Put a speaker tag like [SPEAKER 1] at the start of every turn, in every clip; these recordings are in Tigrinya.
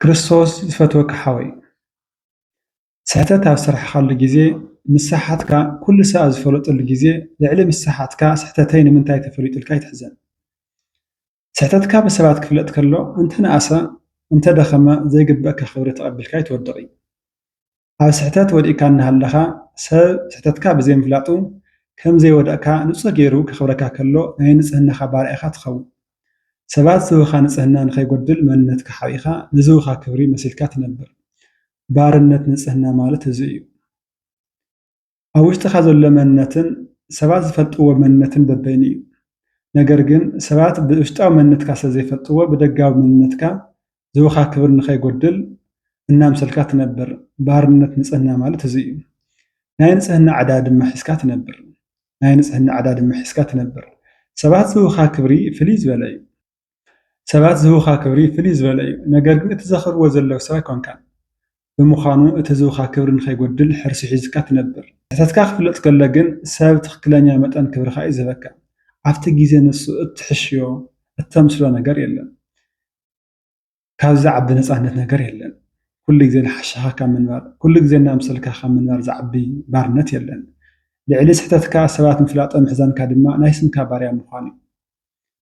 [SPEAKER 1] ክርስቶስ ዝፈትወካ ሓወይ ስሕተት ኣብ ዝሰርሕካሉ ግዜ ምሳሓትካ ኩሉ ሰብ ኣብ ዝፈለጠሉ ግዜ ልዕሊ ምሳሓትካ ስሕተተይ ንምንታይ ተፈሊጡ ኢልካ ኣይትሕዘን። ስሕተትካ ብሰባት ክፍለጥ ከሎ እንተነኣሰ እንተደኸመ ዘይግበአካ ክብሪ ተቐቢልካ ይትወድቕ እዩ። ኣብ ስሕተት ወዲእካ እናሃለኻ ሰብ ስሕተትካ ብዘይምፍላጡ ከም ዘይወደቕካ ንፁህ ገይሩ ከኽብረካ ከሎ ናይ ንፅህናኻ ባርያ ኢኻ ትኸውን። ሰባት ዝህቡኻ ንፅህና ንኸይጎድል መንነትካ ሓቢእኻ ንዝህቡኻ ክብሪ መሲልካ ትነብር። ባርነት ንፅህና ማለት እዚ እዩ። ኣብ ውሽጥኻ ዘሎ መንነትን ሰባት ዝፈልጥዎ መንነትን በበይኑ እዩ። ነገር ግን ሰባት ብውሽጣዊ መንነትካ ስለዘይፈልጥዎ ብደጋዊ መንነትካ ዝህቡኻ ክብሪ ንኸይጎድል እናምሰልካ ትነብር። ባርነት ንፅህና ማለት እዚ እዩ። ናይ ንፅህና ዕዳጋ ድማ ሒዝካ ትነብር። ናይ ንፅህና ዕዳጋ ድማ ሒዝካ ትነብር። ሰባት ዝህቡኻ ክብሪ ፍልይ ዝበለ እዩ። ሰባት ዝህቡኻ ክብሪ ፍልይ ዝበለ እዩ። ነገር ግን እቲ ዘኽብርዎ ዘለዉ ሰብ ኣይኮንካን። ብምዃኑ እቲ ዝህቡኻ ክብሪ ንኸይጎድል ሕርሲ ሒዝካ ትነብር። ስሕተትካ ክፍለጥ ከሎ ግን ሰብ ትኽክለኛ መጠን ክብርኻ እዩ ዝህበካ። ኣብቲ ግዜ ንሱ እትሕሽዮ እተምስሎ ነገር የለን። ካብዚ ዝዓቢ ነፃነት ነገር የለን። ኩሉ ግዜ እናሓሸኻ ካብ ምንባር ኩሉ ግዜ እናምሰልካ ካብ ምንባር ዝዓቢ ባርነት የለን። ልዕሊ ስሕተትካ ሰባት ምፍላጦም ምሕዛንካ ድማ ናይ ስምካ ባርያ ምዃን እዩ።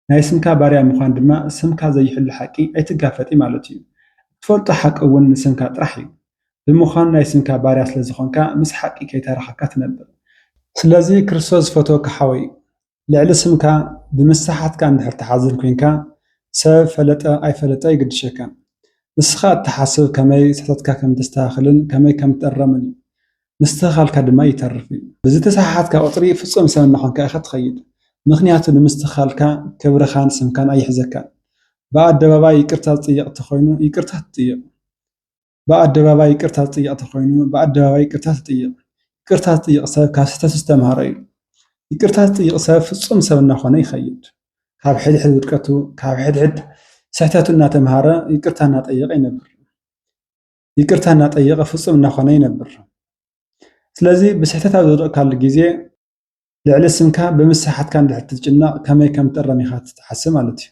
[SPEAKER 1] ናይ ስምካ ባርያ ምዃን ድማ ስምካ ዘይሕሉ ሓቂ ኣይትጋፈጢ ማለት እዩ። ትፈልጦ ሓቂ እውን ንስምካ ጥራሕ እዩ። ብምዃኑ ናይ ስምካ ባርያ ስለ ዝኾንካ ምስ ሓቂ ከይተራኸብካ ትነብር። ስለዚ ክርስቶስ ዝፈትወካ ሓወይ ልዕሊ ስምካ ብምስሓትካ እንድሕር ተሓዝን ኮንካ ሰብ ፈለጠ ኣይፈለጠ ይግድሸካን። ንስኻ እትሓስብ ከመይ ስሕተትካ ከም ተስተኻኽልን ከመይ ከም ትጠረምን እዩ። ምስትኽኻልካ ድማ ይተርፍ እዩ። ብዝተሰሓትካ ቁፅሪ ፍፁም ሰብ እናኾንካ ኢኻ ትኸይድ። ምክንያቱ ንምስትኽኻልካ ክብርኻን ስምካን ኣይሕዘካን። ብኣደባባይ ይቅርታ ዝጥየቕ እንተኾይኑ ይቅርታ ትጥየቕ። ብኣደባባይ ይቅርታ ዝጥየቕ እንተኾይኑ ብኣደባባይ ይቅርታ ትጥየቕ። ይቅርታ ዝጥየቕ ሰብ ካብ ስሕተቱ ዝተምሃረ እዩ። ይቅርታ ዝጥየቕ ሰብ ፍፁም ሰብ እናኾነ ይኸይድ። ካብ ሕድሕድ ውድቀቱ ካብ ሕድሕድ ስሕተቱ እናተምሃረ ይቅርታ እናጠየቐ ይነብር። ይቅርታ እናጠየቐ ፍፁም እናኾነ ይነብር። ስለዚ ብስሕተት ኣብ ዝወደቕካሉ ግዜ ልዕሊ ስምካ ብምስሓትካ እንድሕር ትጭነቕ ከመይ ከም ትጠረም ኢኻ ትሓስብ ማለት እዩ።